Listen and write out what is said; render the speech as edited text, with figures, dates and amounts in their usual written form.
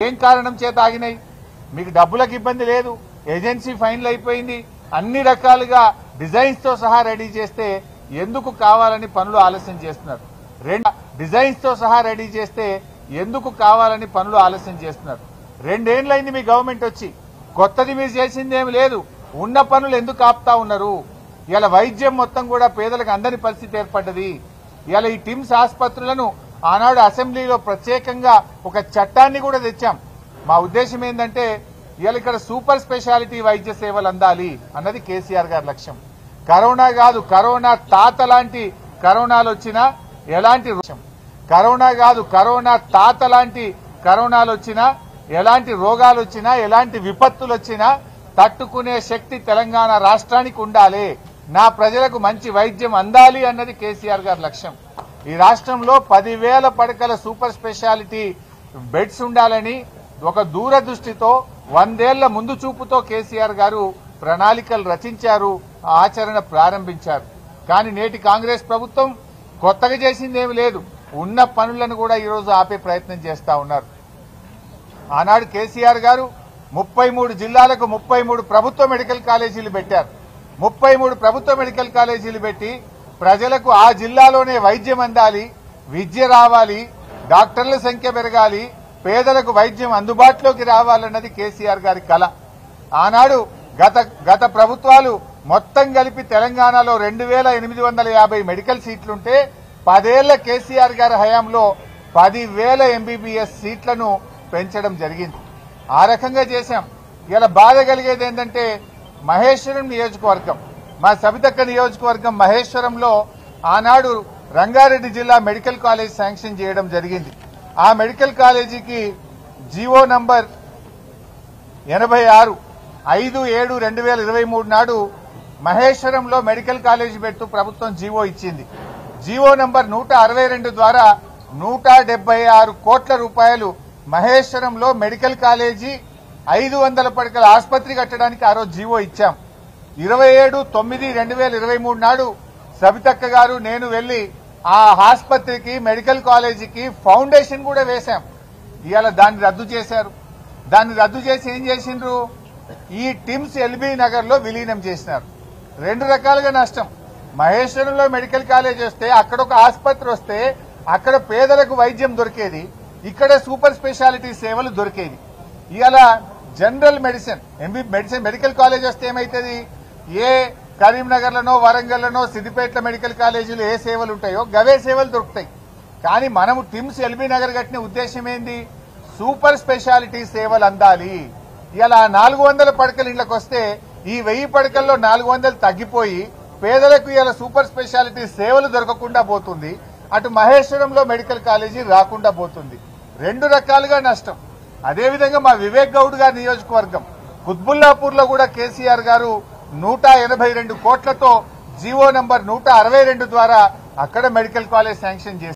ఏం కారణం చేత ఆగినాయి? మీకు డబ్బులకు ఇబ్బంది లేదు, ఏజెన్సీ ఫైన్లు అయిపోయింది, అన్ని రకాలుగా డిజైన్స్ తో సహా రెడీ చేస్తే ఎందుకు కావాలని పనులు ఆలస్యం చేస్తున్నారు? డిజైన్స్ తో సహా రెడీ చేస్తే ఎందుకు కావాలని పనులు ఆలస్యం చేస్తున్నారు? 2 ఏళ్లైంది మీ గవర్నమెంట్ వచ్చి, కొత్తది మీరు చేసిందేమి లేదు. ఉన్న పనులు ఎందుకు ఆపుతా ఉన్నారు? ఇలా వైద్యం మొత్తం కూడా పేదలకు అందని పరిస్థితి ఏర్పడ్డది. ఇలా ఈ టిమ్స్ ఆసుపత్రులను ఆనాడు అసెంబ్లీలో ప్రత్యేకంగా ఒక చట్టాన్ని కూడా తెచ్చాం. మా ఉద్దేశం ఏంటంటే ఇలా ఇక్కడ సూపర్ స్పెషాలిటీ వైద్య సేవలు అందాలి అన్నది కేసీఆర్ గారి లక్ష్యం. కరోనా కాదు, కరోనా తాత లాంటి కరోనాలు వచ్చినా ఎలాంటి కరోనాలు వచ్చినా ఎలాంటి రోగాలు వచ్చినా ఎలాంటి విపత్తులు వచ్చినా తట్టుకునే శక్తి తెలంగాణ రాష్ట్రానికి ఉండాలి. నా ప్రజలకు మంచి వైద్యం అందాలి అన్నది కేసీఆర్ గారి లక్ష్యం. ఈ రాష్ట్రంలో 10,000 పడకల సూపర్ స్పెషాలిటీ బెడ్స్ ఉండాలని ఒక దూరదృష్టితో 100 ఏళ్ల ముందు చూపుతో కేసీఆర్ గారు ప్రణాళికలు రచించారు, ఆచరణ ప్రారంభించారు. కానీ నేటి కాంగ్రెస్ ప్రభుత్వం కొత్తగా చేసిందేమి లేదు. ఉన్న పనులను కూడా ఈరోజు ఆపే ప్రయత్నం చేస్తా ఉన్నారు. ఆనాడు కేసీఆర్ గారు 33 జిల్లాలకు 33 ప్రభుత్వ మెడికల్ కాలేజీలు పెట్టారు. 33 ప్రభుత్వ మెడికల్ కాలేజీలు పెట్టి ప్రజలకు ఆ జిల్లాలోనే వైద్యం అందాలి, విద్య రావాలి, డాక్టర్ల సంఖ్య పెరగాలి, పేదలకు వైద్యం అందుబాటులోకి రావాలన్నది కేసీఆర్ గారి కల. ఆనాడు గత ప్రభుత్వాలు మొత్తం కలిపి తెలంగాణలో 2,850 మెడికల్ సీట్లుంటే 10 ఏళ్ల కేసీఆర్ గారి హయాంలో 10,000 ఎంబీబీఎస్ సీట్లను పెంచడం జరిగింది. ఆ రకంగా చేశాం. ఇలా బాధ కలిగేది ఏంటంటే మహేశ్వరం నియోజకవర్గం, మా సబితక్క నియోజకవర్గం మహేశ్వరంలో ఆనాడు రంగారెడ్డి జిల్లా మెడికల్ కాలేజ్ శాంక్షన్ చేయడం జరిగింది. ఆ మెడికల్ కాలేజీకి జీవో నంబర్ 86 5/7/2023 నాడు మహేశ్వరంలో మెడికల్ కాలేజీ పెడుతూ ప్రభుత్వం జీవో ఇచ్చింది. జీవో నంబర్ 162 ద్వారా 176 కోట్ల రూపాయలు మహేశ్వరంలో మెడికల్ కాలేజీ 500 పడకల ఆసుపత్రి కట్టడానికి ఆ రోజు జీవో ఇచ్చాం. 27/9/2023 నాడు సబితక్క గారు నేను వెళ్లి ఆ ఆసుపత్రికి మెడికల్ కాలేజీకి ఫౌండేషన్ కూడా వేశాం. ఇవాళ దాన్ని రద్దు చేశారు. దాన్ని రద్దు చేసి ఏం చేసిండ్రు? ఈ టిమ్స్ ఎల్బీ నగర్ లో విలీనం చేసినారు. 2 రకాలుగా నష్టం. మహేశ్వరంలో మెడికల్ కాలేజ్ వస్తే అక్కడ ఒక ఆసుపత్రి వస్తే అక్కడ పేదలకు వైద్యం దొరికేది, ఇక్కడ సూపర్ స్పెషాలిటీ సేవలు దొరికేది. ఇవాళ జనరల్ మెడిసిన్ మెడికల్ కాలేజ్ వస్తే ఏమైతుంది? ఏ కరీంనగర్లనో వరంగల్లోనో సిద్దిపేటలో మెడికల్ కాలేజీలు ఏ సేవలు ఉంటాయో గవే సేవలు దొరుకుతాయి. కానీ మనము టిమ్స్ ఎల్బీ నగర్ కట్టిన ఉద్దేశం ఏంది? సూపర్ స్పెషాలిటీ సేవలు అందాలి. ఇలా 400 పడకలు ఇళ్లకు వస్తే ఈ 1000 పడకల్లో 400 తగ్గిపోయి పేదలకు ఇలా సూపర్ స్పెషాలిటీ సేవలు దొరకకుండా పోతుంది. అటు మహేశ్వరంలో మెడికల్ కాలేజీ రాకుండా పోతుంది. 2 రకాలుగా నష్టం. అదేవిధంగా మా వివేక్ గౌడ్ గారి నియోజకవర్గం కుత్బుల్లాపూర్ లో కూడా కేసీఆర్ గారు 182 కోట్లతో జీవో నంబర్ 162 ద్వారా అక్కడ మెడికల్ కాలేజ్ శాంక్షన్ చేశారు.